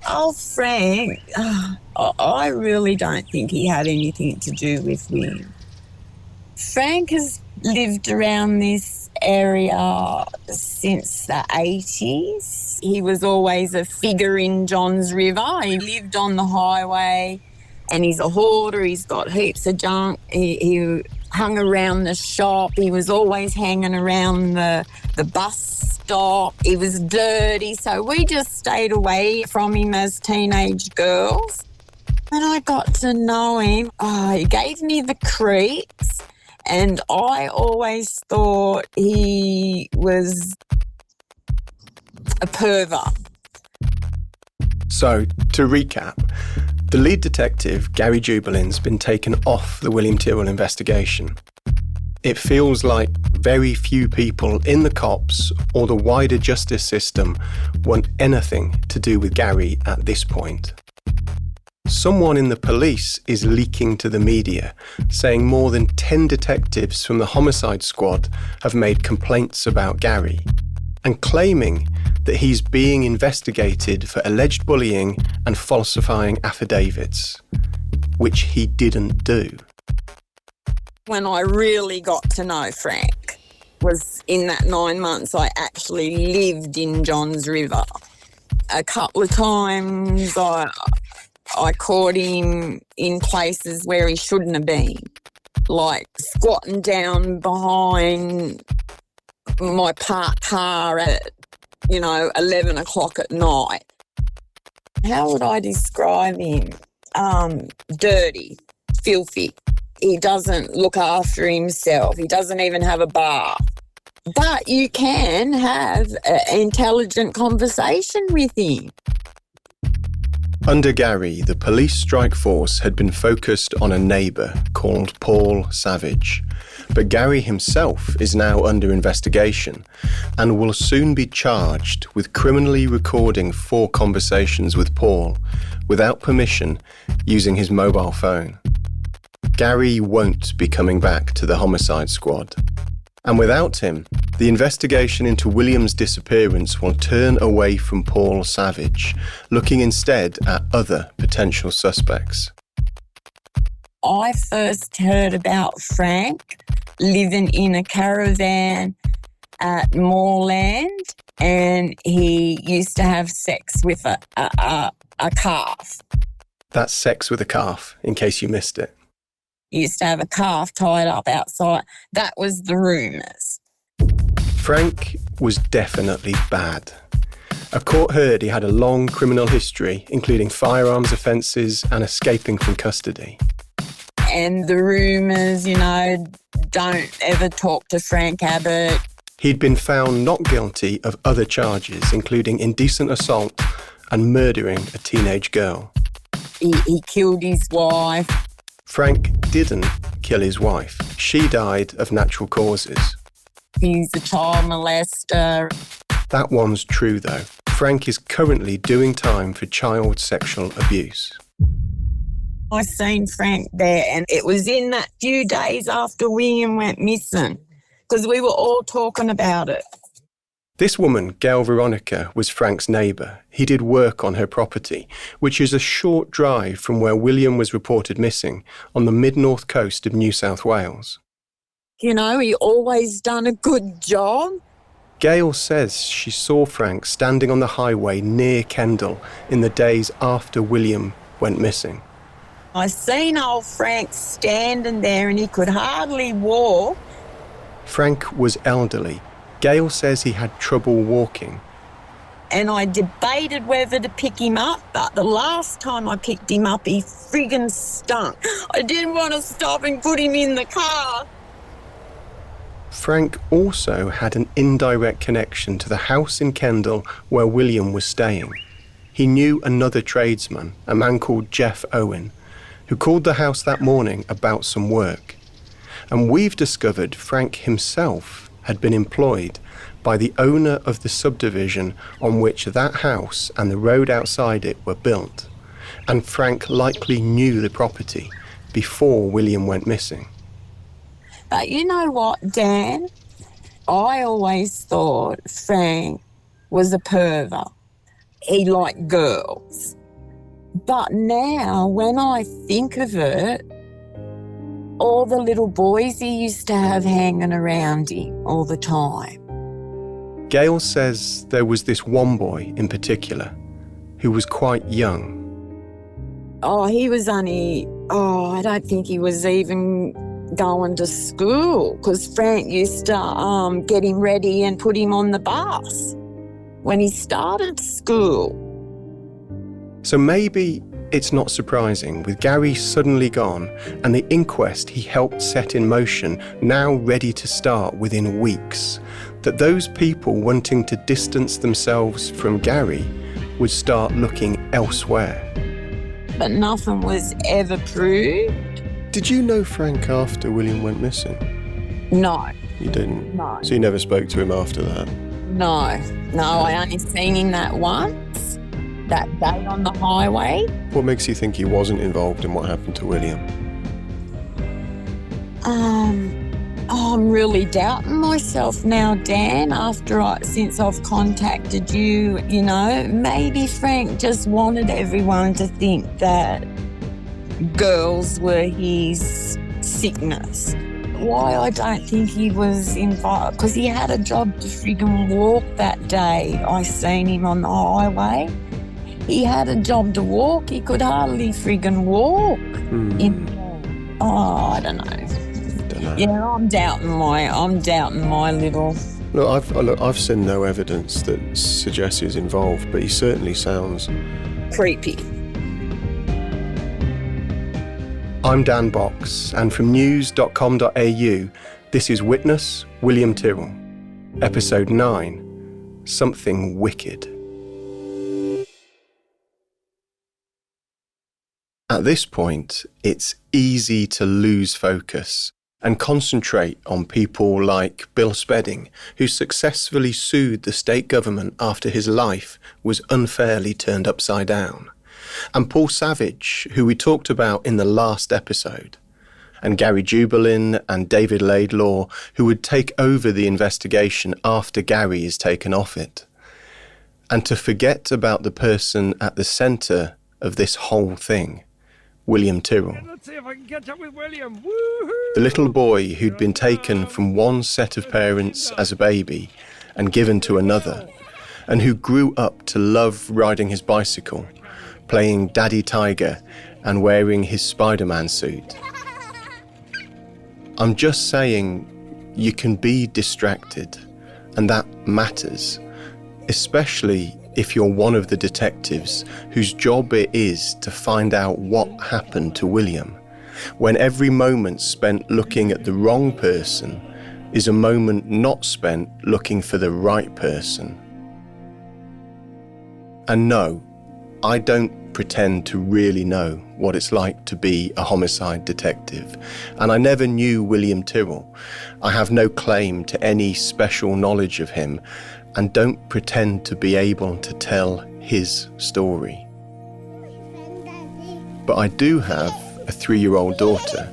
Oh, Frank, I really don't think he had anything to do with William. Frank has lived around this area since the 80s. He was always a figure in Johns River. He lived on the highway and he's a hoarder. He's got heaps of junk. He hung around the shop. He was always hanging around the bus stop. He was dirty. So we just stayed away from him as teenage girls. When I got to know him, he gave me the creeps. And I always thought he was a pervert. So, to recap, the lead detective, Gary Jubilin's been taken off the William Tyrrell investigation. It feels like very few people in the cops or the wider justice system want anything to do with Gary at this point. Someone in the police is leaking to the media, saying more than 10 detectives from the homicide squad have made complaints about Gary, and claiming that he's being investigated for alleged bullying and falsifying affidavits, which he didn't do. When I really got to know Frank was in that 9 months I actually lived in Johns River. A couple of times I caught him in places where he shouldn't have been, like squatting down behind my parked car at, 11 o'clock at night. How would I describe him? Dirty, filthy. He doesn't look after himself. He doesn't even have a bath. But you can have an intelligent conversation with him. Under Gary, the police strike force had been focused on a neighbour called Paul Savage. But Gary himself is now under investigation and will soon be charged with criminally recording 4 conversations with Paul without permission using his mobile phone. Gary won't be coming back to the homicide squad. And without him, the investigation into William's disappearance will turn away from Paul Savage, looking instead at other potential suspects. I first heard about Frank living in a caravan at Moorland, and he used to have sex with a calf. That's sex with a calf, in case you missed it. He used to have a calf tied up outside. That was the rumours. Frank was definitely bad. A court heard he had a long criminal history, including firearms offences and escaping from custody. And the rumours, don't ever talk to Frank Abbott. He'd been found not guilty of other charges, including indecent assault and murdering a teenage girl. He killed his wife. Frank didn't kill his wife. She died of natural causes. He's a child molester. That one's true, though. Frank is currently doing time for child sexual abuse. I seen Frank there, and it was in that few days after William went missing, because we were all talking about it. This woman, Gail Veronica, was Frank's neighbour. He did work on her property, which is a short drive from where William was reported missing on the mid-north coast of New South Wales. He always done a good job. Gail says she saw Frank standing on the highway near Kendal in the days after William went missing. I seen old Frank standing there and he could hardly walk. Frank was elderly. Gail says he had trouble walking. And I debated whether to pick him up, but the last time I picked him up, he friggin' stunk. I didn't want to stop and put him in the car. Frank also had an indirect connection to the house in Kendal where William was staying. He knew another tradesman, a man called Jeff Owen, who called the house that morning about some work. And we've discovered Frank himself had been employed by the owner of the subdivision on which that house and the road outside it were built. And Frank likely knew the property before William went missing. But you know what, Dan? I always thought Frank was a pervert. he liked girls. But now when I think of it, all the little boys he used to have hanging around him all the time. Gail says there was this one boy in particular who was quite young. Oh, he was only, I don't think he was even going to school, because Frank used to get him ready and put him on the bus when he started school. So maybe it's not surprising, with Gary suddenly gone and the inquest he helped set in motion now ready to start within weeks, that those people wanting to distance themselves from Gary would start looking elsewhere. But nothing was ever proved. Did you know Frank after William went missing? No. You didn't? No. So you never spoke to him after that? No, I only seen him that once, that day on the highway. What makes you think he wasn't involved in what happened to William? I'm really doubting myself now, Dan, since I've contacted you, maybe Frank just wanted everyone to think that girls were his sickness. Why I don't think he was involved, because he had a job to friggin' walk that day. I seen him on the highway. He had a job to walk. He could hardly friggin' walk. I don't know. Yeah, I'm doubting my little. Look, I've seen no evidence that suggests he's involved, but he certainly sounds creepy. I'm Dan Box, and from news.com.au, this is Witness William Tyrrell, Episode 9, Something Wicked. At this point, it's easy to lose focus and concentrate on people like Bill Spedding, who successfully sued the state government after his life was unfairly turned upside down, and Paul Savage, who we talked about in the last episode, and Gary Jubelin and David Laidlaw, who would take over the investigation after Gary is taken off it, and to forget about the person at the centre of this whole thing, William Tyrrell. Let's see if I can catch up with William. The little boy who'd been taken from one set of parents as a baby and given to another, and who grew up to love riding his bicycle, playing Daddy Tiger and wearing his Spider-Man suit. I'm just saying you can be distracted, and that matters, especially if you're one of the detectives whose job it is to find out what happened to William, when every moment spent looking at the wrong person is a moment not spent looking for the right person. And no, I don't pretend to really know what it's like to be a homicide detective, and I never knew William Tyrrell. I have no claim to any special knowledge of him, and don't pretend to be able to tell his story. But I do have a 3-year-old daughter,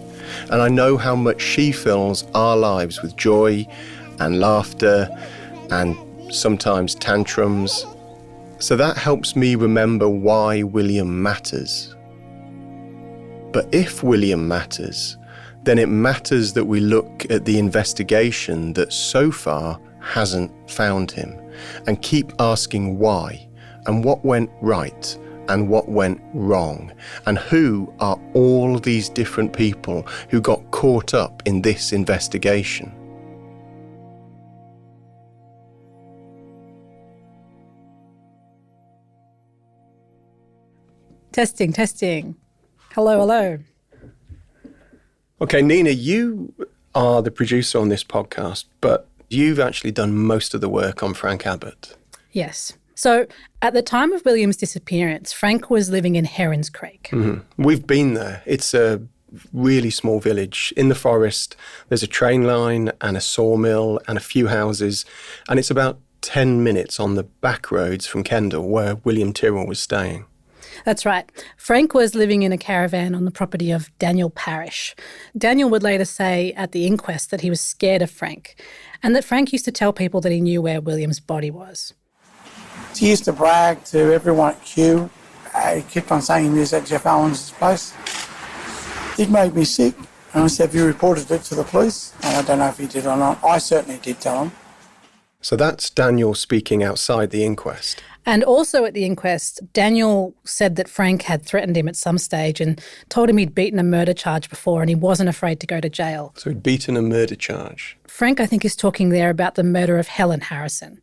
and I know how much she fills our lives with joy and laughter and sometimes tantrums. So that helps me remember why William matters. But if William matters, then it matters that we look at the investigation that so far hasn't found him, and keep asking why, and what went right, and what went wrong, and who are all these different people who got caught up in this investigation. Testing. Hello. Okay, Nina, you are the producer on this podcast, but you've actually done most of the work on Frank Abbott. Yes. So at the time of William's disappearance, Frank was living in Herons Creek. Mm-hmm. We've been there. It's a really small village. In the forest, there's a train line and a sawmill and a few houses, and it's about 10 minutes on the back roads from Kendal, where William Tyrrell was staying. That's right. Frank was living in a caravan on the property of Daniel Parrish. Daniel would later say at the inquest that he was scared of Frank, and that Frank used to tell people that he knew where William's body was. He used to brag to everyone at Kew. He kept on saying he was at Jeff Owens' place. It made me sick. And I said, have you reported it to the police? And I don't know if he did or not. I certainly did tell him. So that's Daniel speaking outside the inquest. And also at the inquest, Daniel said that Frank had threatened him at some stage and told him he'd beaten a murder charge before and he wasn't afraid to go to jail. So he'd beaten a murder charge. Frank, I think, is talking there about the murder of Helen Harrison.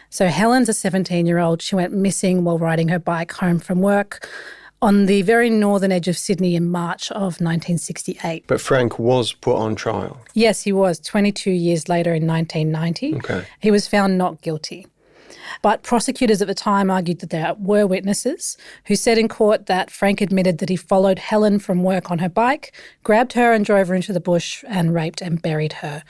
So Helen's a 17-year-old. She went missing while riding her bike home from work on the very northern edge of Sydney in March of 1968. But Frank was put on trial. Yes, he was. 22 years later in 1990. Okay. He was found not guilty. But prosecutors at the time argued that there were witnesses who said in court that Frank admitted that he followed Helen from work on her bike, grabbed her and drove her into the bush and raped and buried her.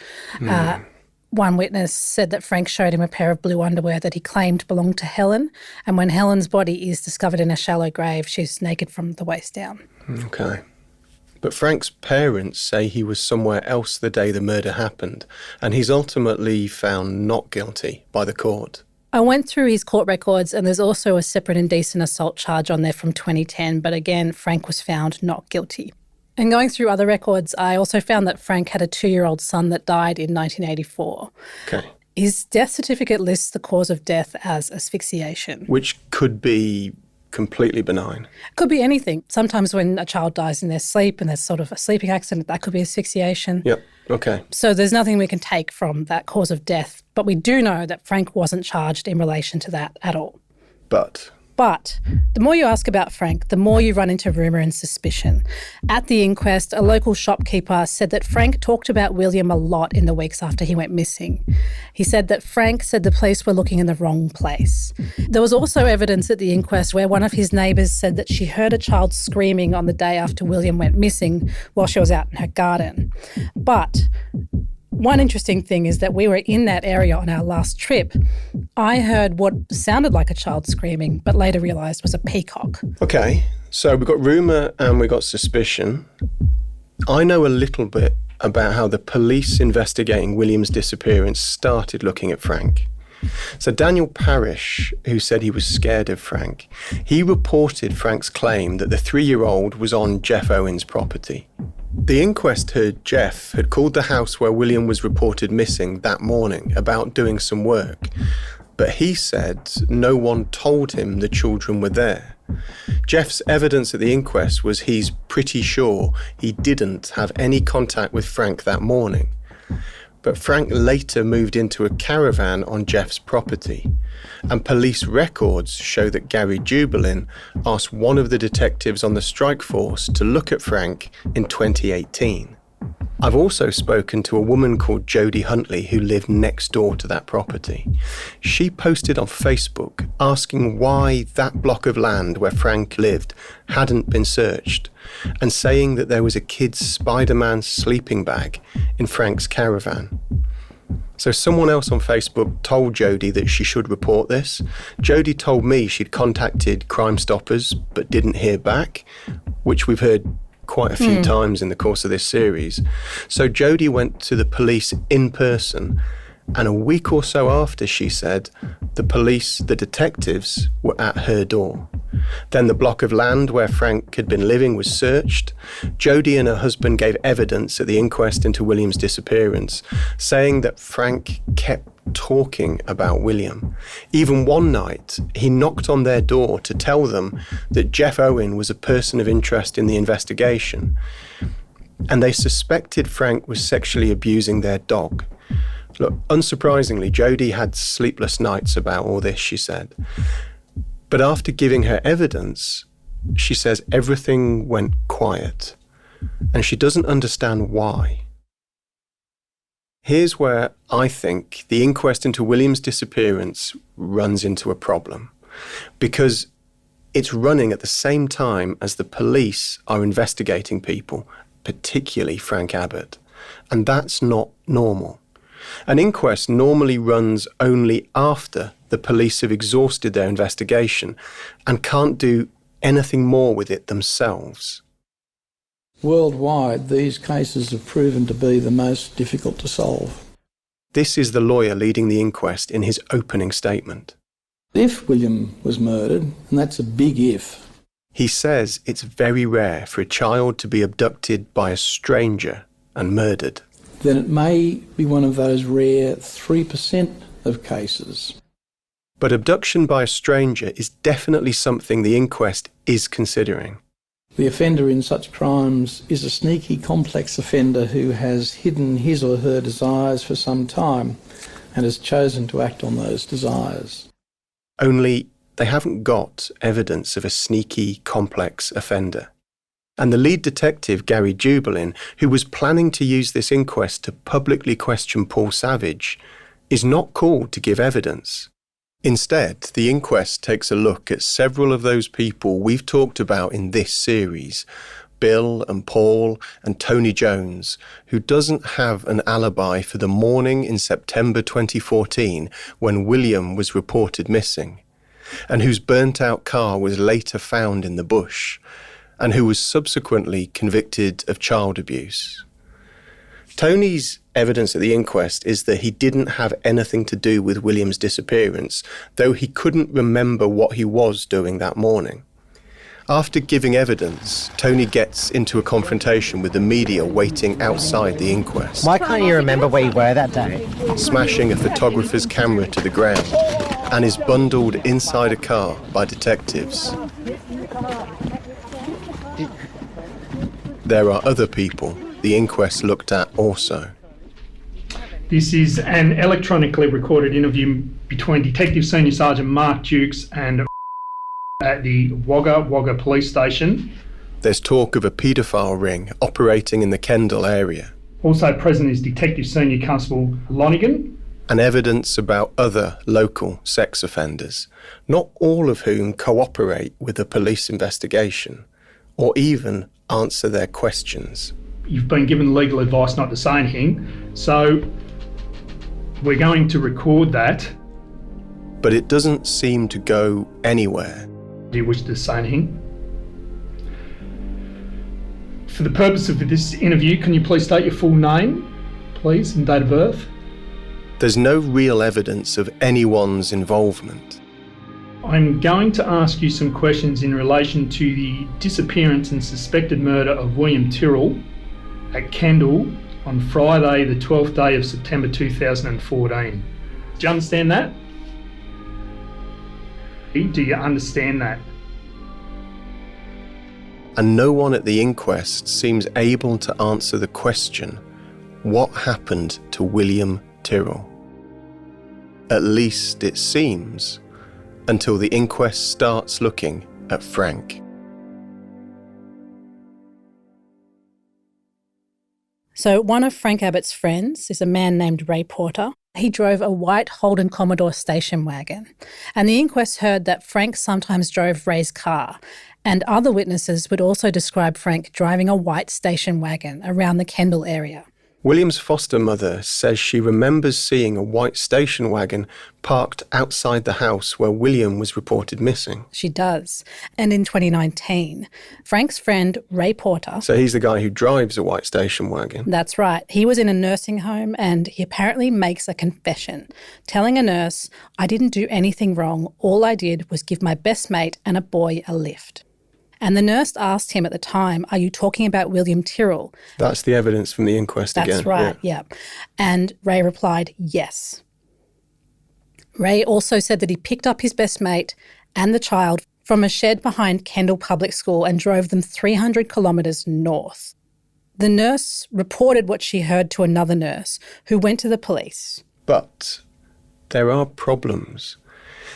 One witness said that Frank showed him a pair of blue underwear that he claimed belonged to Helen, and when Helen's body is discovered in a shallow grave, she's naked from the waist down. Okay. But Frank's parents say he was somewhere else the day the murder happened, and he's ultimately found not guilty by the court. I went through his court records and there's also a separate indecent assault charge on there from 2010, but again, Frank was found not guilty. And going through other records, I also found that Frank had a 2-year-old son that died in 1984. Okay. His death certificate lists the cause of death as asphyxiation. Which could be completely benign. Could be anything. Sometimes when a child dies in their sleep and there's sort of a sleeping accident, that could be asphyxiation. Yep, okay. So there's nothing we can take from that cause of death. But we do know that Frank wasn't charged in relation to that at all. But the more you ask about Frank, the more you run into rumour and suspicion. At the inquest, a local shopkeeper said that Frank talked about William a lot in the weeks after he went missing. He said that Frank said the police were looking in the wrong place. There was also evidence at the inquest where one of his neighbours said that she heard a child screaming on the day after William went missing while she was out in her garden. But one interesting thing is that we were in that area on our last trip. I heard what sounded like a child screaming, but later realised was a peacock. Okay, so we've got rumour and we've got suspicion. I know a little bit about how the police investigating William's disappearance started looking at Frank. So Daniel Parrish, who said he was scared of Frank, he reported Frank's claim that the 3-year-old was on Jeff Owen's property. The inquest heard Jeff had called the house where William was reported missing that morning about doing some work, but he said no one told him the children were there. Jeff's evidence at the inquest was he's pretty sure he didn't have any contact with Frank that morning. But Frank later moved into a caravan on Jeff's property, and police records show that Gary Jubelin asked one of the detectives on the strike force to look at Frank in 2018. I've also spoken to a woman called Jodie Huntley who lived next door to that property. She posted on Facebook asking why that block of land where Frank lived hadn't been searched, and saying that there was a kid's Spider-Man sleeping bag in Frank's caravan. So someone else on Facebook told Jodie that she should report this. Jodie told me she'd contacted CrimeStoppers but didn't hear back, which we've heard quite a few times in the course of this series. So Jodie went to the police in person, and a week or so after, she said, the police, the detectives, were at her door. Then the block of land where Frank had been living was searched. Jodie and her husband gave evidence at the inquest into William's disappearance, saying that Frank kept talking about William. Even one night, he knocked on their door to tell them that Jeff Owen was a person of interest in the investigation, and they suspected Frank was sexually abusing their dog. Look, unsurprisingly, Jodie had sleepless nights about all this, she said. But after giving her evidence, she says everything went quiet, and she doesn't understand why. Here's where I think the inquest into William's disappearance runs into a problem, because it's running at the same time as the police are investigating people, particularly Frank Abbott, and that's not normal. An inquest normally runs only after the police have exhausted their investigation and can't do anything more with it themselves. Worldwide, these cases have proven to be the most difficult to solve. This is the lawyer leading the inquest in his opening statement. If William was murdered, and that's a big if, He says it's very rare for a child to be abducted by a stranger and murdered. then it may be one of those rare 3% of cases. But abduction by a stranger is definitely something the inquest is considering. The offender in such crimes is a sneaky, complex offender who has hidden his or her desires for some time and has chosen to act on those desires. Only they haven't got evidence of a sneaky, complex offender. And the lead detective, Gary Jubelin, who was planning to use this inquest to publicly question Paul Savage, is not called to give evidence. Instead, the inquest takes a look at several of those people we've talked about in this series, Bill and Paul and Tony Jones, who doesn't have an alibi for the morning in September 2014 when William was reported missing, and whose burnt-out car was later found in the bush, and who was subsequently convicted of child abuse. Tony's evidence at the inquest is that he didn't have anything to do with William's disappearance, though he couldn't remember what he was doing that morning. After giving evidence, Tony gets into a confrontation with the media waiting outside the inquest, Why can't you remember where you were that day? smashing a photographer's camera to the ground, and is bundled inside a car by detectives. There are other people the inquest looked at also. This is an electronically recorded interview between Detective Senior Sergeant Mark Dukes and at the Wagga Wagga Police Station. There's talk of a paedophile ring operating in the Kendall area, Also present is Detective Senior Constable Lonigan. and evidence about other local sex offenders, not all of whom cooperate with the police investigation or even answer their questions. You've been given legal advice not to say anything, so we're going to record that. But it doesn't seem to go anywhere. Do you wish to say anything? For the purpose of this interview, can you please state your full name, please, and date of birth? There's no real evidence of anyone's involvement. I'm going to ask you some questions in relation to the disappearance and suspected murder of William Tyrrell at Kendall on Friday, the 12th day of September 2014. Do you understand that? Do you understand that? And no one at the inquest seems able to answer the question, what happened to William Tyrrell? At least it seems, until the inquest starts looking at Frank. So one of Frank Abbott's friends is a man named Ray Porter. He drove a white Holden Commodore station wagon, and the inquest heard that Frank sometimes drove Ray's car, and other witnesses would also describe Frank driving a white station wagon around the Kendall area. William's foster mother says she remembers seeing a white station wagon parked outside the house where William was reported missing. She does. And in 2019, Frank's friend Ray Porter... So he's the guy who drives a white station wagon. That's right. He was in a nursing home and he apparently makes a confession, telling a nurse, "I didn't do anything wrong. All I did was give my best mate and a boy a lift." And the nurse asked him at the time, "Are you talking about William Tyrrell?" That's the evidence from the inquest again. That's right, yeah. And Ray replied, yes. Ray also said that he picked up his best mate and the child from a shed behind Kendall Public School and drove them 300 kilometres north. The nurse reported what she heard to another nurse who went to the police. But there are problems.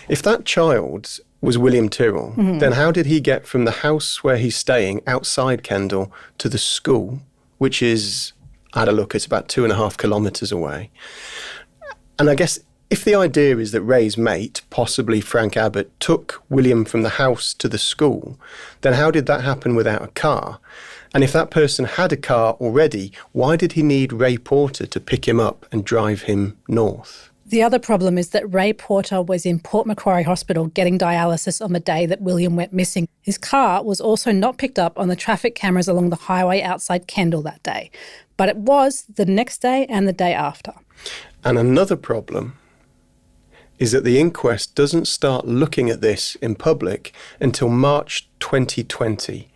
If that child was William Tyrrell, then how did he get from the house where he's staying outside Kendall to the school, which is, I had a look, it's about 2.5 kilometres away. And I guess if the idea is that Ray's mate, possibly Frank Abbott, took William from the house to the school, then how did that happen without a car? And if that person had a car already, why did he need Ray Porter to pick him up and drive him north? The other problem is that Ray Porter was in Port Macquarie Hospital getting dialysis on the day that William went missing. His car was also not picked up on the traffic cameras along the highway outside Kendall that day, but it was the next day and the day after. And another problem is that the inquest doesn't start looking at this in public until March 2020,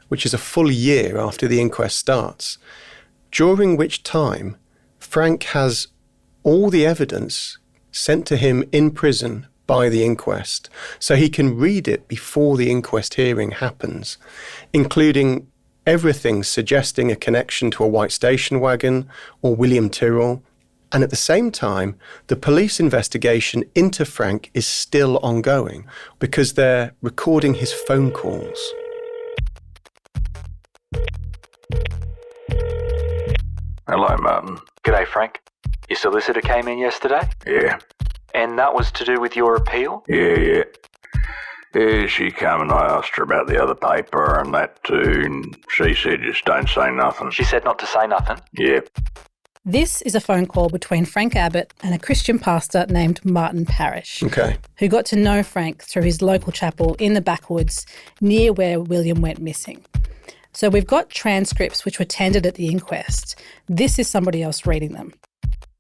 which is a full year after the inquest starts, during which time Frank has all the evidence sent to him in prison by the inquest, so he can read it before the inquest hearing happens, including everything suggesting a connection to a white station wagon or William Tyrrell. And at the same time, the police investigation into Frank is still ongoing because they're recording his phone calls. Hello, Martin. G'day, Frank. Your solicitor came in yesterday? Yeah. And that was to do with your appeal? Yeah. Yeah, she came and I asked her about the other paper and that too, and she said just don't say nothing. She said not to say nothing? Yeah. This is a phone call between Frank Abbott and a Christian pastor named Martin Parrish, who got to know Frank through his local chapel in the backwoods near where William went missing. So we've got transcripts which were tendered at the inquest. This is somebody else reading them.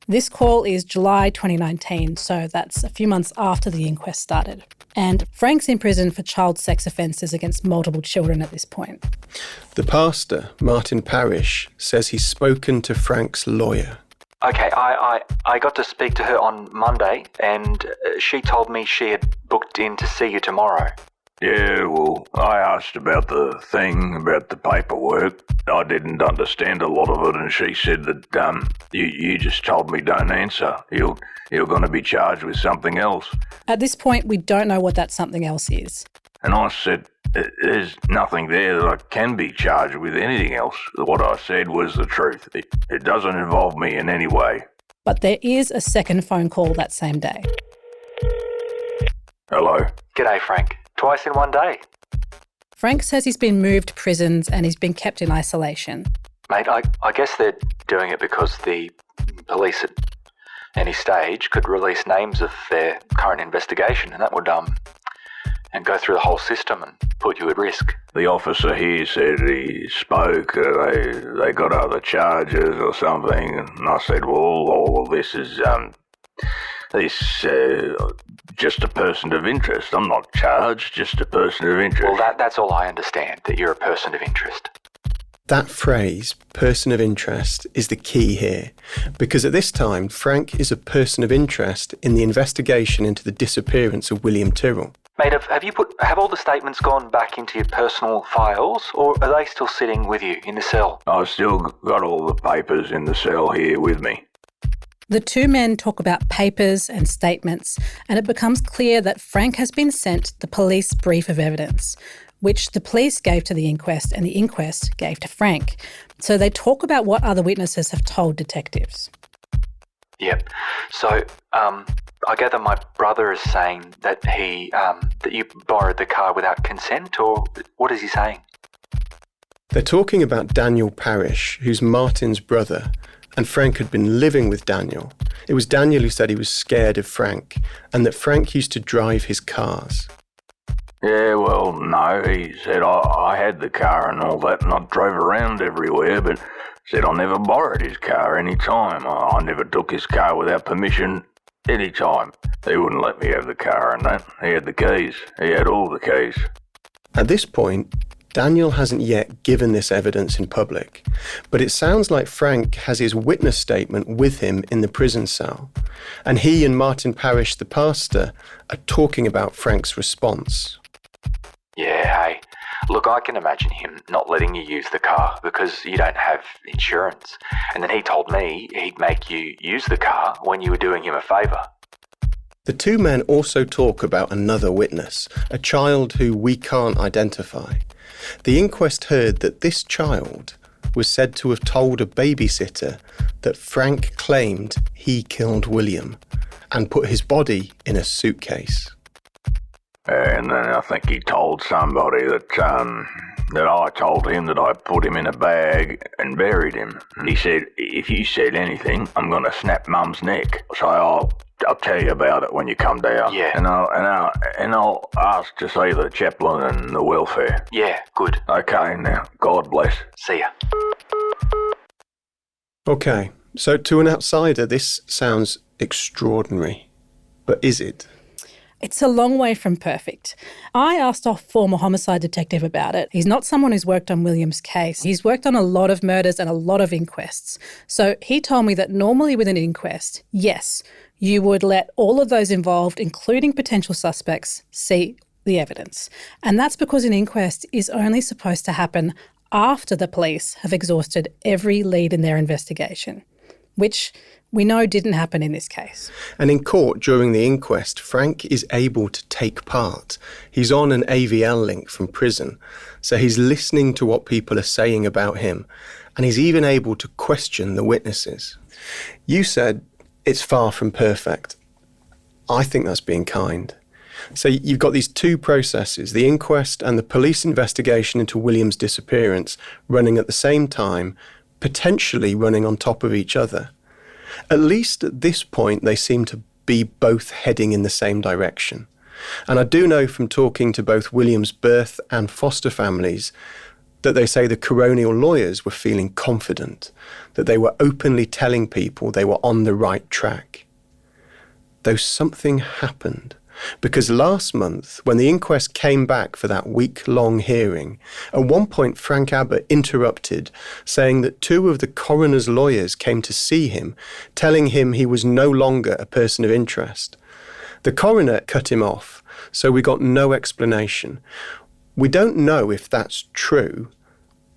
This call is July 2019, so that's a few months after the inquest started. And Frank's in prison for child sex offences against multiple children at this point. The pastor, Martin Parrish, says he's spoken to Frank's lawyer. Okay, I got to speak to her on Monday, and she told me she had booked in to see you tomorrow. Yeah, well, I asked about the thing, about the paperwork. I didn't understand a lot of it, and she said that you just told me don't answer. You're going to be charged with something else. At this point, we don't know what that something else is. And I said, there's nothing there that I can be charged with anything else. What I said was the truth. It doesn't involve me in any way. But there is a second phone call that same day. Hello? G'day, Frank. Twice in one day. Frank says he's been moved to prisons and he's been kept in isolation. Mate, I guess they're doing it because the police at any stage could release names of their current investigation, and that would and go through the whole system and put you at risk. The officer here said he spoke, they got other charges or something, and I said, well, all of this is just a person of interest. I'm not charged, just a person of interest. Well, that's all I understand, that you're a person of interest. That phrase, person of interest, is the key here, because at this time, Frank is a person of interest in the investigation into the disappearance of William Tyrrell. Mate, have all the statements gone back into your personal files, or are they still sitting with you in the cell? I've still got all the papers in the cell here with me. The two men talk about papers and statements, and it becomes clear that Frank has been sent the police brief of evidence, which the police gave to the inquest and the inquest gave to Frank. So they talk about what other witnesses have told detectives. Yep. So, I gather my brother is saying that that you borrowed the car without consent, or what is he saying? They're talking about Daniel Parrish, who's Martin's brother, and Frank had been living with Daniel. It was Daniel who said he was scared of Frank, and that Frank used to drive his cars. Yeah, well, no, he said I had the car and all that, and I drove around everywhere, but said I never borrowed his car any time. I never took his car without permission any time. He wouldn't let me have the car and that. He had the keys. He had all the keys. At this point, Daniel hasn't yet given this evidence in public, but it sounds like Frank has his witness statement with him in the prison cell, and he and Martin Parrish, the pastor, are talking about Frank's response. Yeah, hey, look, I can imagine him not letting you use the car because you don't have insurance, and then he told me he'd make you use the car when you were doing him a favour. The two men also talk about another witness, a child who we can't identify. The inquest heard that this child was said to have told a babysitter that Frank claimed he killed William and put his body in a suitcase. And then I think he told somebody that I told him that I put him in a bag and buried him. And he said, if you said anything, I'm going to snap Mum's neck. So I'll tell you about it when you come down. Yeah. And I'll ask to see the chaplain and the welfare. Yeah, good. Okay, now, God bless. See ya. Okay, so to an outsider, this sounds extraordinary. But is it? It's a long way from perfect. I asked our former homicide detective about it. He's not someone who's worked on William's case. He's worked on a lot of murders and a lot of inquests. So he told me that normally with an inquest, yes, you would let all of those involved, including potential suspects, see the evidence. And that's because an inquest is only supposed to happen after the police have exhausted every lead in their investigation, which we know didn't happen in this case. And in court during the inquest, Frank is able to take part. He's on an AVL link from prison, so he's listening to what people are saying about him, and he's even able to question the witnesses. You said it's far from perfect. I think that's being kind. So you've got these two processes, the inquest and the police investigation into William's disappearance, running at the same time, potentially running on top of each other. At least at this point, they seem to be both heading in the same direction. And I do know from talking to both William's birth and foster families that they say the coronial lawyers were feeling confident, that they were openly telling people they were on the right track. Though something happened. Because last month, when the inquest came back for that week-long hearing, at one point Frank Abbott interrupted, saying that two of the coroner's lawyers came to see him, telling him he was no longer a person of interest. The coroner cut him off, so we got no explanation. We don't know if that's true,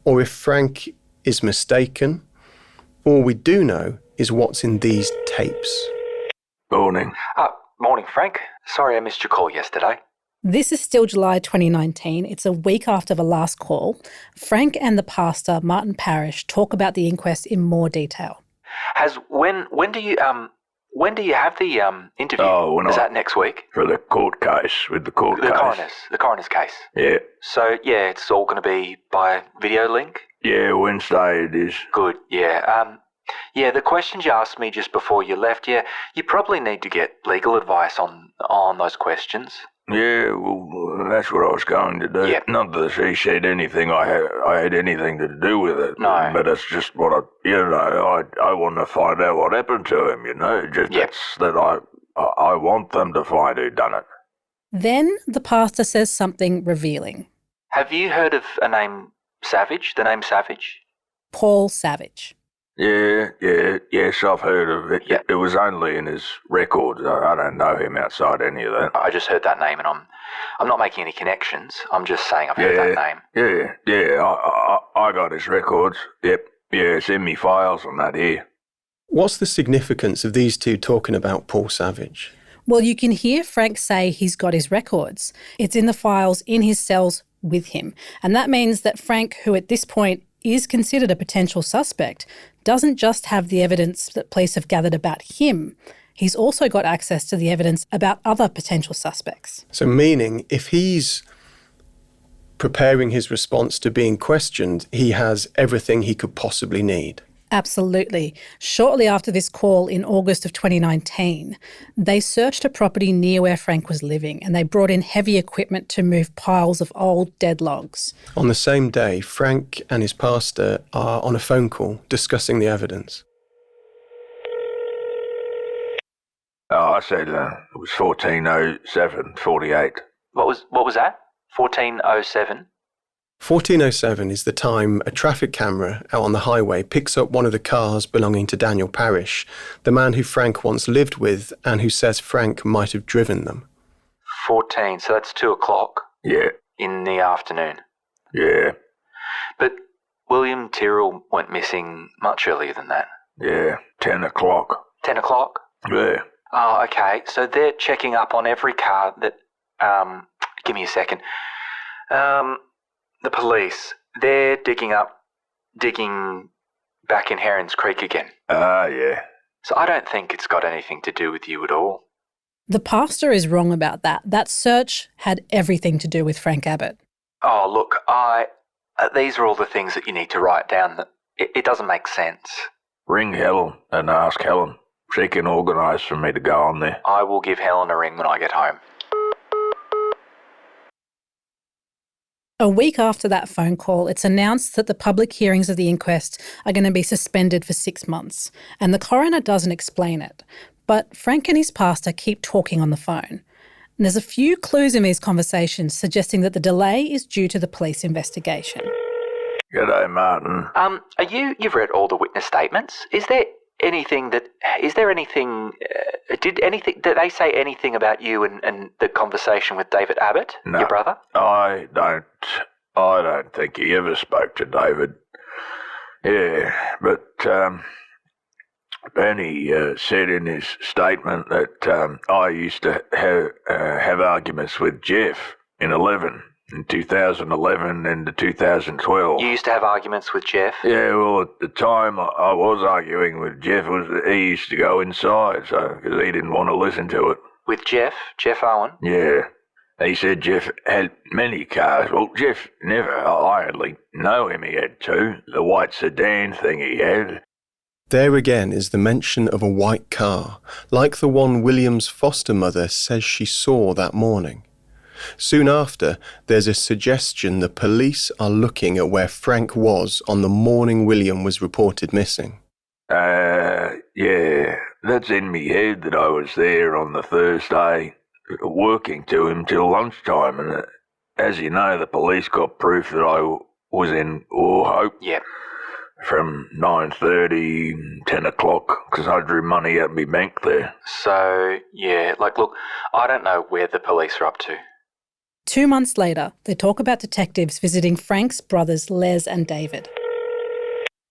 or if Frank is mistaken. All we do know is what's in these tapes. Morning. Morning, Frank. Sorry I missed your call yesterday. This is still July 2019. It's a week after the last call. Frank and the pastor, Martin Parrish, talk about the inquest in more detail. When do you have the interview? Is that next week? For the court case, with the court case. The coroner's case. Yeah. So, yeah, it's all going to be by video link? Yeah, Wednesday it is. Good, yeah. Yeah, the questions you asked me just before you left, yeah, you probably need to get legal advice on those questions. Yeah, well, that's what I was going to do. Yep. Not that she said anything I had anything to do with it. No. But it's just what I want to find out what happened to him, Just Yep. It's that I want them to find who done it. Then the pastor says something revealing. Have you heard of the name Savage? Paul Savage. Yes, I've heard of it. Yep. It was only in his records. I don't know him outside any of that. I just heard that name and I'm not making any connections. I'm just saying I've heard that name. Yeah, I got his records. Yep, yeah, it's in me files on that here. What's the significance of these two talking about Paul Savage? Well, you can hear Frank say he's got his records. It's in the files in his cells with him. And that means that Frank, who at this point is considered a potential suspect, doesn't just have the evidence that police have gathered about him. He's also got access to the evidence about other potential suspects. So meaning, if he's preparing his response to being questioned, he has everything he could possibly need. Absolutely. Shortly after this call in August of 2019, they searched a property near where Frank was living and they brought in heavy equipment to move piles of old dead logs. On the same day, Frank and his pastor are on a phone call discussing the evidence. I said it was 14:07:48. What was that? 14:07? 14:07 is the time a traffic camera out on the highway picks up one of the cars belonging to Daniel Parrish, the man who Frank once lived with and who says Frank might have driven them. 14, so that's 2 o'clock? Yeah. In the afternoon? Yeah. But William Tyrrell went missing much earlier than that. Yeah, 10 o'clock. 10 o'clock? Yeah. Oh, okay. So they're checking up on every car that... give me a second. The police, they're digging back in Herons Creek again. Yeah. So I don't think it's got anything to do with you at all. The pastor is wrong about that. That search had everything to do with Frank Abbott. Oh, look, these are all the things that you need to write down. That it doesn't make sense. Ring Helen and ask Helen. She can organise for me to go on there. I will give Helen a ring when I get home. A week after that phone call, it's announced that the public hearings of the inquest are going to be suspended for 6 months, and the coroner doesn't explain it. But Frank and his pastor keep talking on the phone. And there's a few clues in these conversations suggesting that the delay is due to the police investigation. G'day, Martin. You've read all the witness statements. Did they say anything about you and the conversation with David Abbott, No, your brother? I don't think he ever spoke to David. Yeah, but Benny said in his statement that I used to have arguments with Jeff in 2011 and 2012. You used to have arguments with Jeff? Yeah, well, at the time I was arguing with Jeff, he used to go inside, because he didn't want to listen to it. With Jeff Owen? Yeah. He said Jeff had many cars. Well, Jeff never. I only know him. He had two. The white sedan thing he had. There again is the mention of a white car, like the one William's foster mother says she saw that morning. Soon after, there's a suggestion the police are looking at where Frank was on the morning William was reported missing. Yeah, that's in me head that I was there on the Thursday, working to him till lunchtime, and as you know, the police got proof that I was in Hope. Yep. From 9:30, 10 o'clock, because I drew money out of my bank there. So, yeah, look, I don't know where the police are up to. 2 months later, they talk about detectives visiting Frank's brothers Les and David.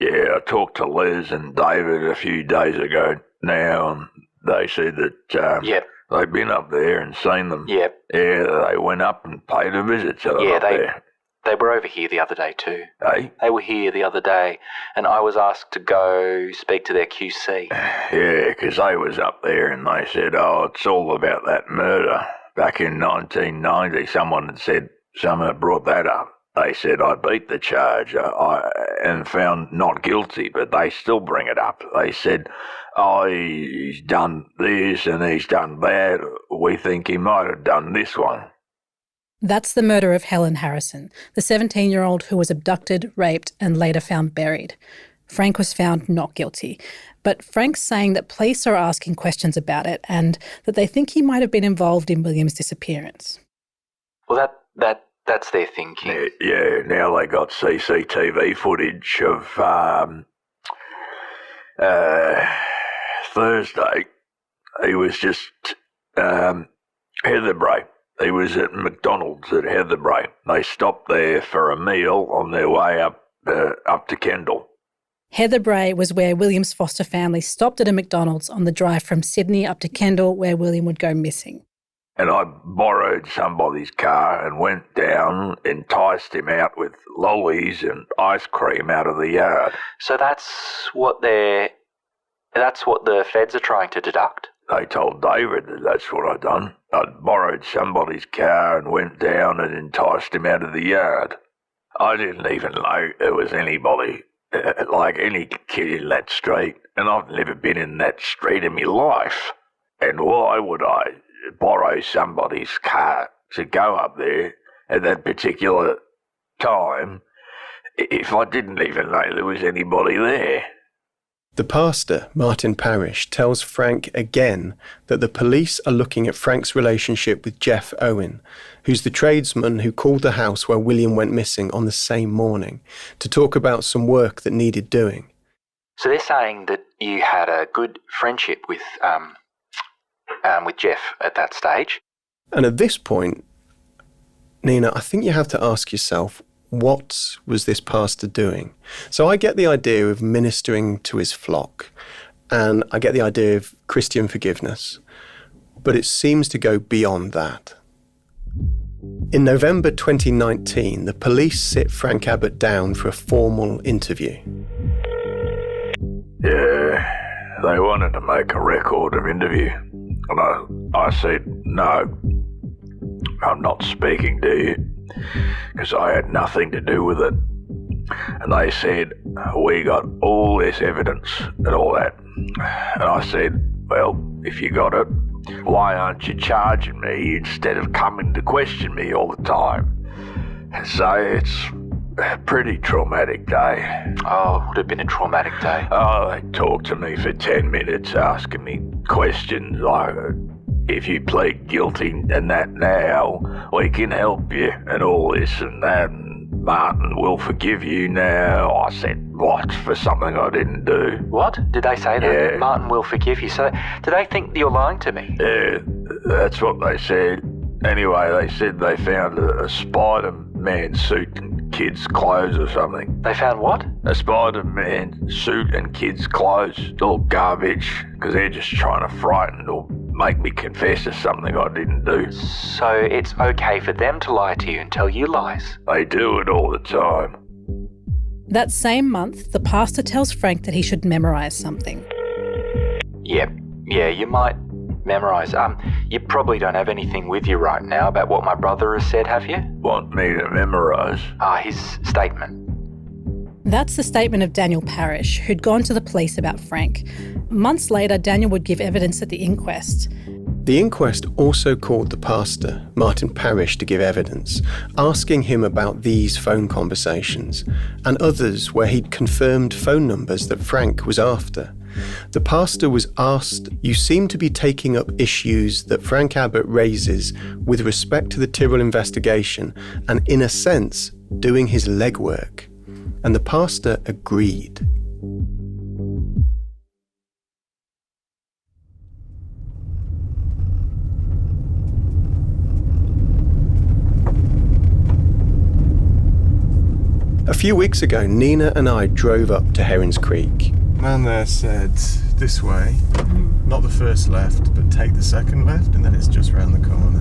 Yeah, I talked to Les and David a few days ago now, and they said that Yep. they'd been up there and seen them. Yep. Yeah, they went up and paid a visit to them up there. They were over here the other day too. Hey? They were here the other day, and I was asked to go speak to their QC. Yeah, because they was up there and they said, it's all about that murder. Back in 1990, someone had brought that up. They said I beat the charge and found not guilty, but they still bring it up. They said, he's done this and he's done that. We think he might have done this one. That's the murder of Helen Harrison, the 17-year-old who was abducted, raped and later found buried. Frank was found not guilty, but Frank's saying that police are asking questions about it and that they think he might have been involved in William's disappearance. Well, that's their thinking. Yeah, now they got CCTV footage of Thursday. He was just Heatherbray. He was at McDonald's at Heatherbray. They stopped there for a meal on their way up to Kendall. Heatherbray was where William's foster family stopped at a McDonald's on the drive from Sydney up to Kendall, where William would go missing. And I borrowed somebody's car and went down, enticed him out with lollies and ice cream out of the yard. So that's what the feds are trying to deduct? They told David that that's what I'd done. I'd borrowed somebody's car and went down and enticed him out of the yard. I didn't even know there was anybody, like any kid in that street, and I've never been in that street in my life. And why would I borrow somebody's car to go up there at that particular time if I didn't even know there was anybody there? The pastor, Martin Parrish, tells Frank again that the police are looking at Frank's relationship with Jeff Owen, who's the tradesman who called the house where William went missing on the same morning, to talk about some work that needed doing. So they're saying that you had a good friendship with Jeff at that stage? And at this point, Nina, I think you have to ask yourself, what was this pastor doing? So I get the idea of ministering to his flock, and I get the idea of Christian forgiveness, but it seems to go beyond that. In November 2019, the police sit Frank Abbott down for a formal interview. Yeah, they wanted to make a record of interview, and I said, no, I'm not speaking to you, because I had nothing to do with it. And they said, we got all this evidence and all that. And I said, well, if you got it, why aren't you charging me instead of coming to question me all the time? So a pretty traumatic day. Oh, it would have been a traumatic day. Oh, they talked to me for 10 minutes, asking me questions like, if you plead guilty and that now, we can help you, and all this and that, and Martin will forgive you now. I said, what, for something I didn't do? What? Did they say that? Yeah. Martin will forgive you. So, do they think that you're lying to me? Yeah, that's what they said. Anyway, they said they found a Spider-Man suit and kids' clothes or something. They found what? A Spider-Man suit and kids' clothes. All garbage, because they're just trying to frighten or make me confess to something I didn't do. So it's okay for them to lie to you and tell you lies? They do it all the time. That same month, the pastor tells Frank that he should memorise something. Yeah, you might memorise. You probably don't have anything with you right now about what my brother has said, have you? Want me to memorise? His statement. That's the statement of Daniel Parrish, who'd gone to the police about Frank. Months later, Daniel would give evidence at the inquest. The inquest also called the pastor, Martin Parrish, to give evidence, asking him about these phone conversations and others where he'd confirmed phone numbers that Frank was after. The pastor was asked, "You seem to be taking up issues that Frank Abbott raises with respect to the Tyrrell investigation and, in a sense, doing his legwork." And the pastor agreed. A few weeks ago, Nina and I drove up to Herons Creek. Man there said, this way, not the first left, but take the second left, and then it's just round the corner.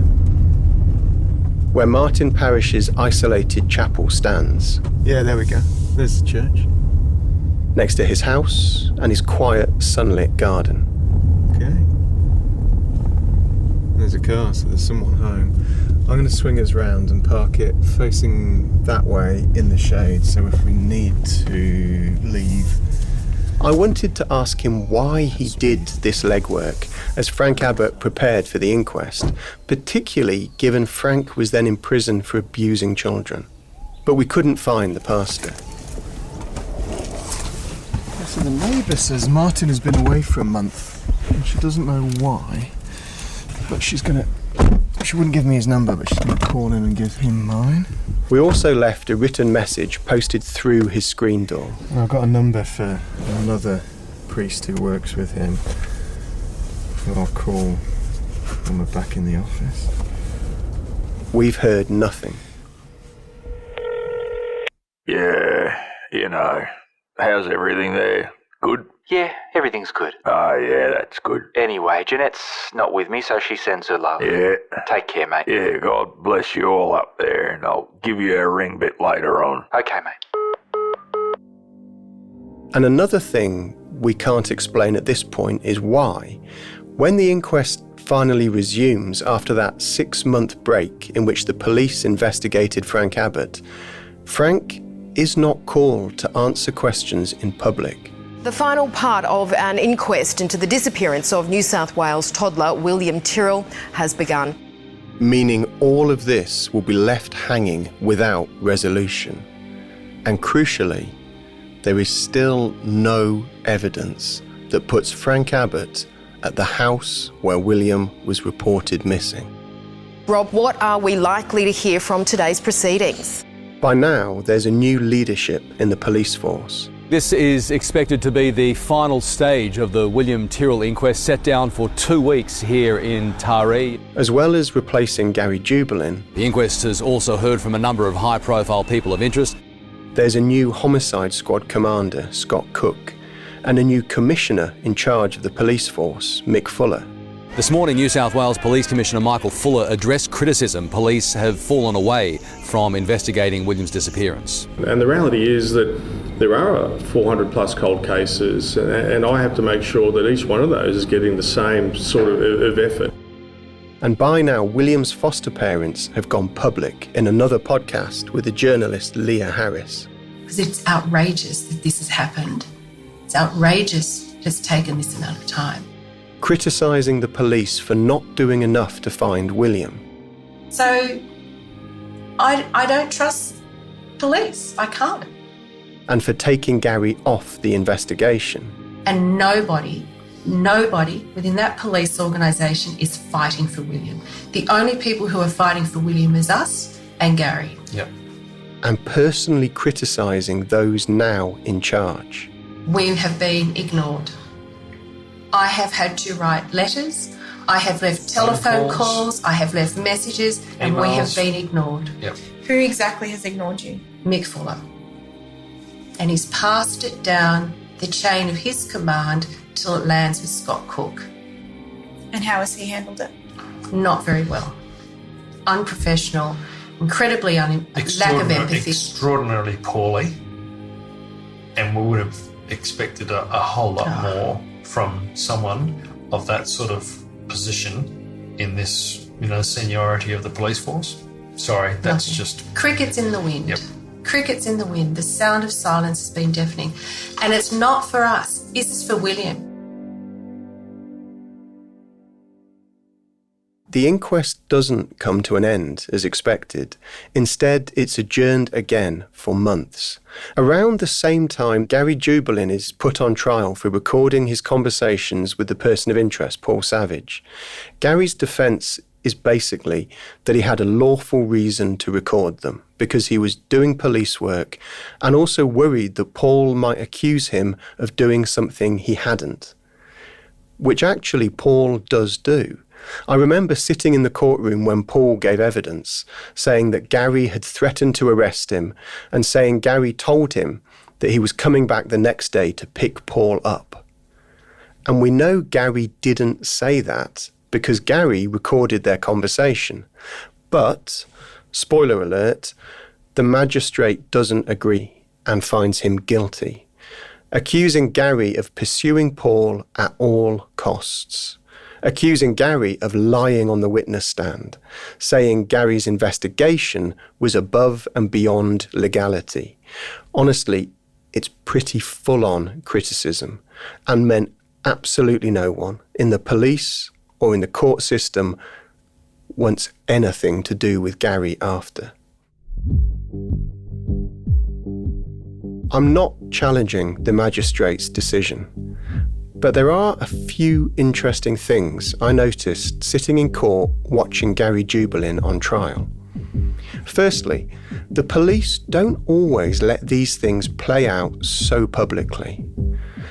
Where Martin Parrish's isolated chapel stands. Yeah, there we go. There's the church. Next to his house and his quiet, sunlit garden. Okay. There's a car, so there's someone home. I'm going to swing us round and park it facing that way in the shade, so if we need to leave. I wanted to ask him why he did this legwork as Frank Abbott prepared for the inquest, particularly given Frank was then in prison for abusing children. But we couldn't find the pastor. So the neighbour says Martin has been away for a month, and she doesn't know why, but she wouldn't give me his number, but she's going to call in and give him mine. We also left a written message posted through his screen door. And I've got a number for another priest who works with him that I'll call when we're back in the office. We've heard nothing. Yeah, how's everything there? Good? Yeah, everything's good. Oh, yeah, that's good. Anyway, Jeanette's not with me, so she sends her love. Yeah. Take care, mate. Yeah, God bless you all up there, and I'll give you a ring bit later on. Okay, mate. And another thing we can't explain at this point is why, when the inquest finally resumes after that 6-month break in which the police investigated Frank Abbott, Frank is not called to answer questions in public. The final part of an inquest into the disappearance of New South Wales toddler William Tyrrell has begun. Meaning all of this will be left hanging without resolution. And crucially, there is still no evidence that puts Frank Abbott at the house where William was reported missing. Rob, what are we likely to hear from today's proceedings? By now, there's a new leadership in the police force. This is expected to be the final stage of the William Tyrrell inquest, set down for 2 weeks here in Taree. As well as replacing Gary Jubelin, The inquest has also heard from a number of high-profile people of interest. There's a new homicide squad commander, Scott Cook, and a new commissioner in charge of the police force, Mick Fuller. This morning, New South Wales Police Commissioner Michael Fuller addressed criticism police have fallen away from investigating William's disappearance. And the reality is that there are 400 plus cold cases, and I have to make sure that each one of those is getting the same sort of effort. And by now, William's foster parents have gone public in another podcast with the journalist Leah Harris. Because it's outrageous that this has happened. It's outrageous that it's taken this amount of time. Criticising the police for not doing enough to find William. So I don't trust police. I can't. And for taking Gary off the investigation. And nobody within that police organisation is fighting for William. The only people who are fighting for William is us and Gary. Yep. And personally criticising those now in charge. We have been ignored. I have had to write letters, I have left telephone calls, I have left messages, and we have been ignored. Yep. Who exactly has ignored you? Mick Fuller. And he's passed it down the chain of his command till it lands with Scott Cook. And how has he handled it? Not very well. Unprofessional, incredibly lack of empathy. Extraordinarily poorly. And we would have expected a whole lot more from someone of that sort of position in this, seniority of the police force. Sorry, that's just... Crickets in the wind. Yep. Crickets in the wind. The sound of silence has been deafening. And it's not for us. This is for William. The inquest doesn't come to an end, as expected. Instead, it's adjourned again for months. Around the same time, Gary Jubelin is put on trial for recording his conversations with the person of interest, Paul Savage. Gary's defence is basically that he had a lawful reason to record them, because he was doing police work and also worried that Paul might accuse him of doing something he hadn't. Which actually Paul does do. I remember sitting in the courtroom when Paul gave evidence, saying that Gary had threatened to arrest him and saying Gary told him that he was coming back the next day to pick Paul up. And we know Gary didn't say that because Gary recorded their conversation. But, spoiler alert, the magistrate doesn't agree and finds him guilty, accusing Gary of pursuing Paul at all costs. Accusing Gary of lying on the witness stand, saying Gary's investigation was above and beyond legality. Honestly, it's pretty full-on criticism and meant absolutely no one in the police or in the court system wants anything to do with Gary after. I'm not challenging the magistrate's decision. But there are a few interesting things I noticed sitting in court watching Gary Jubelin on trial. Firstly, the police don't always let these things play out so publicly.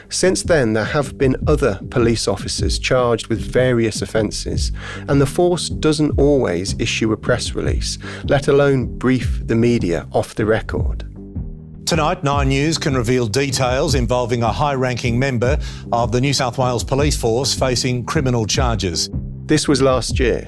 Since then, there have been other police officers charged with various offences, and the force doesn't always issue a press release, let alone brief the media off the record. Tonight, 9 News can reveal details involving a high-ranking member of the New South Wales Police Force facing criminal charges. This was last year,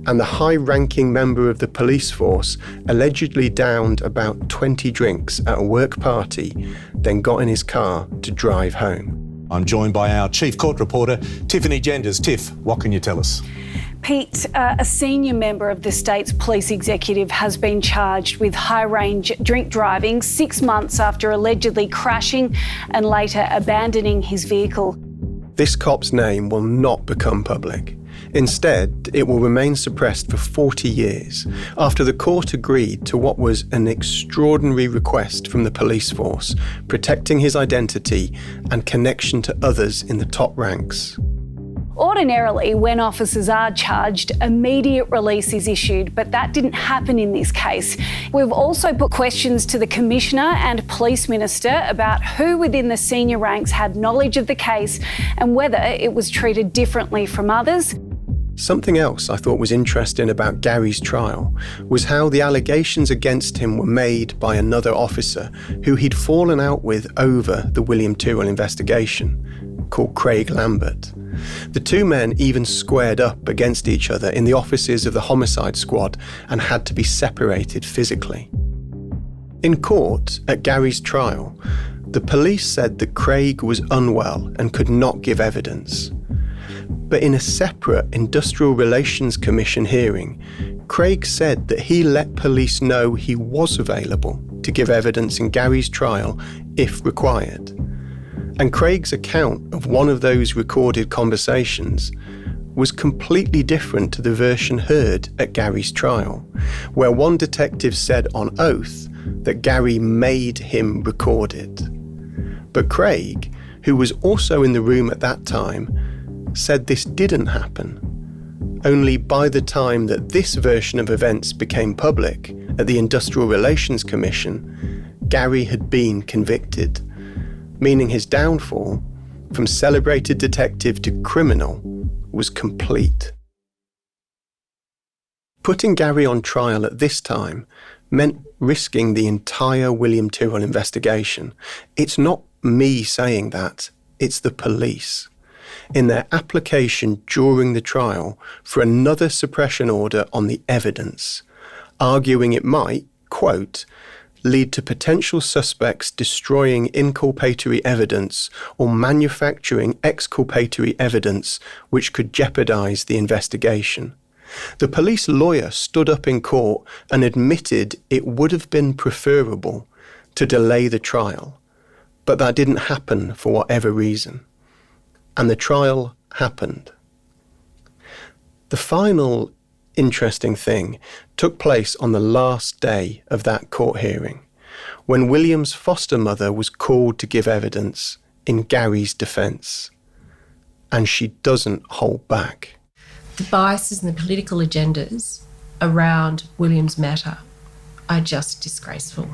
and the high-ranking member of the police force allegedly downed about 20 drinks at a work party, then got in his car to drive home. I'm joined by our chief court reporter, Tiffany Genders. Tiff, what can you tell us? Pete, a senior member of the state's police executive has been charged with high-range drink driving 6 months after allegedly crashing and later abandoning his vehicle. This cop's name will not become public. Instead, it will remain suppressed for 40 years after the court agreed to what was an extraordinary request from the police force, protecting his identity and connection to others in the top ranks. Ordinarily, when officers are charged, immediate release is issued, but that didn't happen in this case. We've also put questions to the Commissioner and Police Minister about who within the senior ranks had knowledge of the case and whether it was treated differently from others. Something else I thought was interesting about Gary's trial was how the allegations against him were made by another officer who he'd fallen out with over the William Tyrrell investigation, called Craig Lambert. The two men even squared up against each other in the offices of the homicide squad and had to be separated physically. In court, at Gary's trial, the police said that Craig was unwell and could not give evidence. But in a separate Industrial Relations Commission hearing, Craig said that he let police know he was available to give evidence in Gary's trial if required. And Craig's account of one of those recorded conversations was completely different to the version heard at Gary's trial, where one detective said on oath that Gary made him record it. But Craig, who was also in the room at that time, said this didn't happen. Only by the time that this version of events became public at the Industrial Relations Commission, Gary had been convicted, meaning his downfall from celebrated detective to criminal was complete. Putting Gary on trial at this time meant risking the entire William Tyrrell investigation. It's not me saying that, it's the police. In their application during the trial for another suppression order on the evidence, arguing it might, quote, lead to potential suspects destroying inculpatory evidence or manufacturing exculpatory evidence which could jeopardise the investigation. The police lawyer stood up in court and admitted it would have been preferable to delay the trial, but that didn't happen for whatever reason. And the trial happened. The final interesting thing took place on the last day of that court hearing, when William's foster mother was called to give evidence in Gary's defence. And she doesn't hold back. The biases and the political agendas around William's matter are just disgraceful.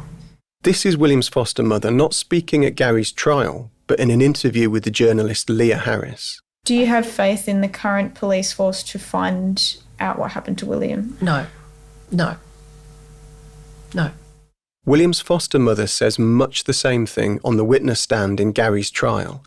This is William's foster mother not speaking at Gary's trial, but in an interview with the journalist Leah Harris. Do you have faith in the current police force to find out what happened to William? No. William's foster mother says much the same thing on the witness stand in Gary's trial.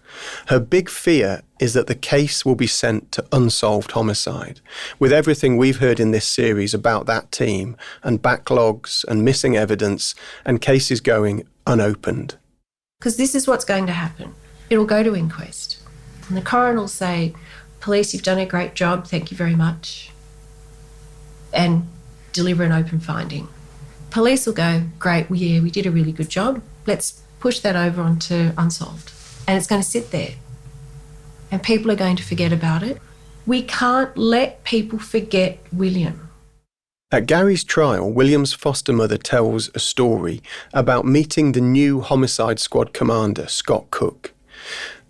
Her big fear is that the case will be sent to unsolved homicide, with everything we've heard in this series about that team and backlogs and missing evidence and cases going unopened. Because this is what's going to happen. It'll go to inquest. And the coroner will say, police, you've done a great job, thank you very much. And deliver an open finding. Police will go, great, well, yeah, we did a really good job. Let's push that over onto unsolved. And it's going to sit there. And people are going to forget about it. We can't let people forget William. At Gary's trial, William's foster mother tells a story about meeting the new homicide squad commander, Scott Cook.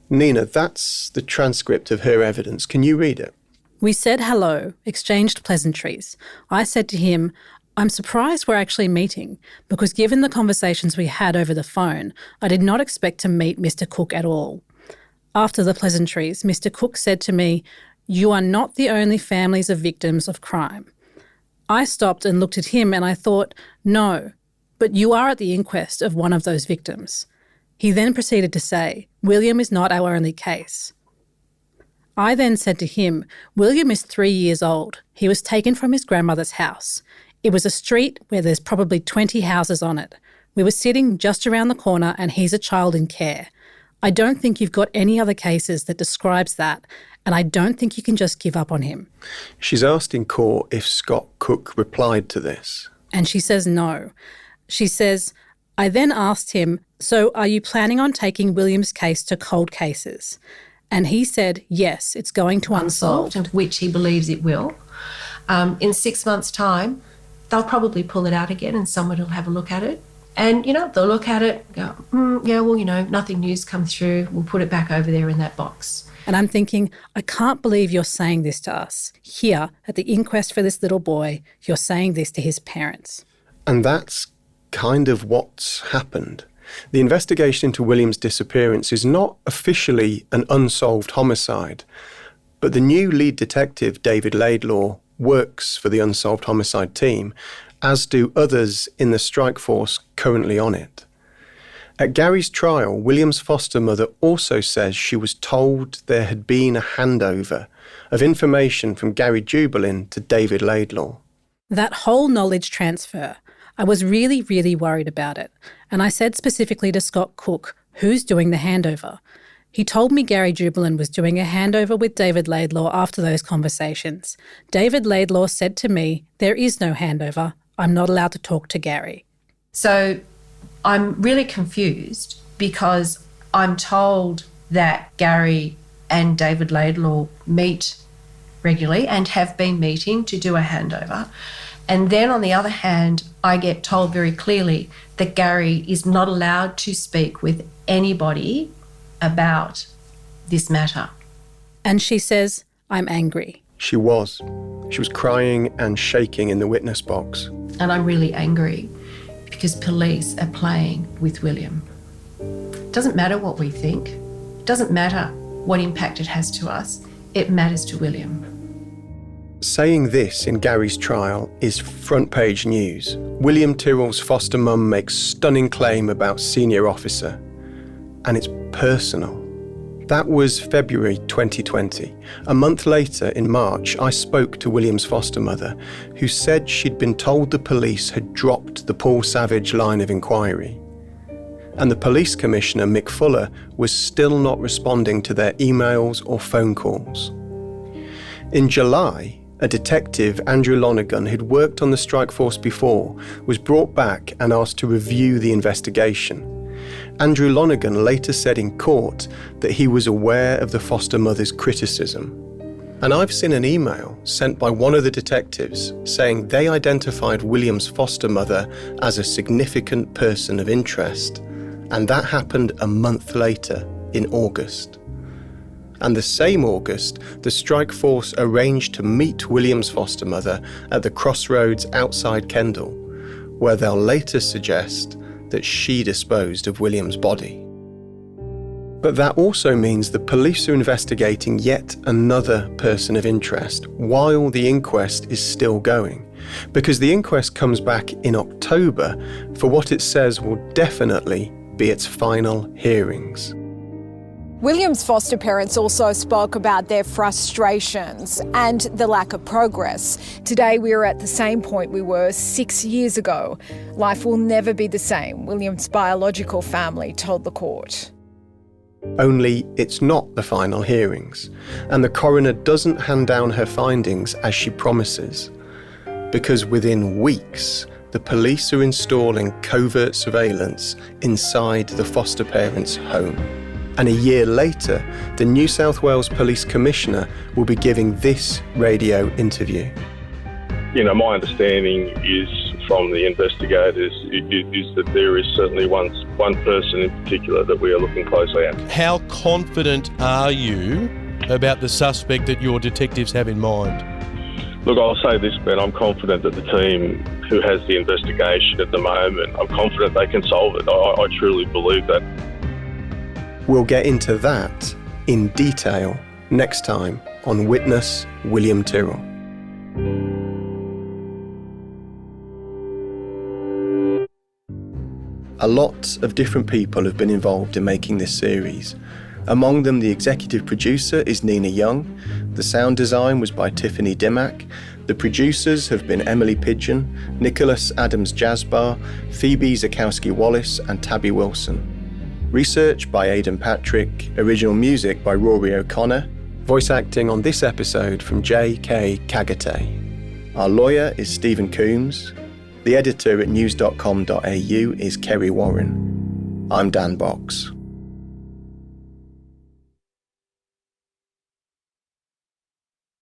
Nina, that's the transcript of her evidence. Can you read it? We said hello, exchanged pleasantries. I said to him, I'm surprised we're actually meeting, because given the conversations we had over the phone, I did not expect to meet Mr. Cook at all. After the pleasantries, Mr. Cook said to me, you are not the only families of victims of crime. I stopped and looked at him and I thought, no, but you are at the inquest of one of those victims. He then proceeded to say, William is not our only case. I then said to him, William is 3 years old. He was taken from his grandmother's house. It was a street where there's probably 20 houses on it. We were sitting just around the corner and he's a child in care. I don't think you've got any other cases that describes that, and I don't think you can just give up on him. She's asked in court if Scott Cook replied to this. And she says no. She says, I then asked him, so are you planning on taking William's case to cold cases? And he said, yes, it's going to unsolved. Which he believes it will. In 6 months' time, they'll probably pull it out again and someone will have a look at it. And, they'll look at it, go, yeah, well, nothing new's come through. We'll put it back over there in that box. And I'm thinking, I can't believe you're saying this to us. Here, at the inquest for this little boy, you're saying this to his parents. And that's kind of what's happened. The investigation into William's disappearance is not officially an unsolved homicide, but the new lead detective, David Laidlaw, works for the Unsolved Homicide team, as do others in the strike force currently on it. At Gary's trial, William's foster mother also says she was told there had been a handover of information from Gary Jubelin to David Laidlaw. That whole knowledge transfer, I was really, really worried about it. And I said specifically to Scott Cook, who's doing the handover? He told me Gary Jubelin was doing a handover with David Laidlaw after those conversations. David Laidlaw said to me, there is no handover. I'm not allowed to talk to Gary. So I'm really confused because I'm told that Gary and David Laidlaw meet regularly and have been meeting to do a handover. And then on the other hand, I get told very clearly that Gary is not allowed to speak with anybody about this matter. And she says, I'm angry. She was. She was crying and shaking in the witness box. And I'm really angry because police are playing with William. It doesn't matter what we think. It doesn't matter what impact it has to us. It matters to William. Saying this in Gary's trial is front page news. William Tyrrell's foster mum makes stunning claim about senior officer. And it's personal. That was February 2020. A month later, in March, I spoke to William's foster mother, who said she'd been told the police had dropped the Paul Savage line of inquiry. And the police commissioner, Mick Fuller, was still not responding to their emails or phone calls. In July, a detective, Andrew Lonergan, who'd worked on the strike force before, was brought back and asked to review the investigation. Andrew Lonergan later said in court that he was aware of the foster mother's criticism. And I've seen an email sent by one of the detectives saying they identified William's foster mother as a significant person of interest. And that happened a month later, in August. And the same August, the strike force arranged to meet William's foster mother at the crossroads outside Kendal, where they'll later suggest that she disposed of William's body. But that also means the police are investigating yet another person of interest while the inquest is still going, because the inquest comes back in October for what it says will definitely be its final hearings. William's foster parents also spoke about their frustrations and the lack of progress. Today we are at the same point we were 6 years ago. Life will never be the same, William's biological family told the court. Only it's not the final hearings, and the coroner doesn't hand down her findings as she promises, because within weeks, the police are installing covert surveillance inside the foster parents' home. And a year later, the New South Wales Police Commissioner will be giving this radio interview. You know, my understanding is from the investigators is that there is certainly one person in particular that we are looking closely at. How confident are you about the suspect that your detectives have in mind? Look, I'll say this, Ben, I'm confident that the team who has the investigation at the moment, I'm confident they can solve it. I truly believe that. We'll get into that in detail next time on Witness William Tyrrell. A lot of different people have been involved in making this series. Among them, the executive producer is Nina Young. The sound design was by Tiffany Dimmack. The producers have been Emily Pidgeon, Nicholas Adams-Jasbar, Phoebe Zakowski-Wallace and Tabby Wilson. Research by Aidan Patrick, original music by Rory O'Connor, voice acting on this episode from J.K. Kagate. Our lawyer is Stephen Coombs. The editor at news.com.au is Kerry Warren. I'm Dan Box.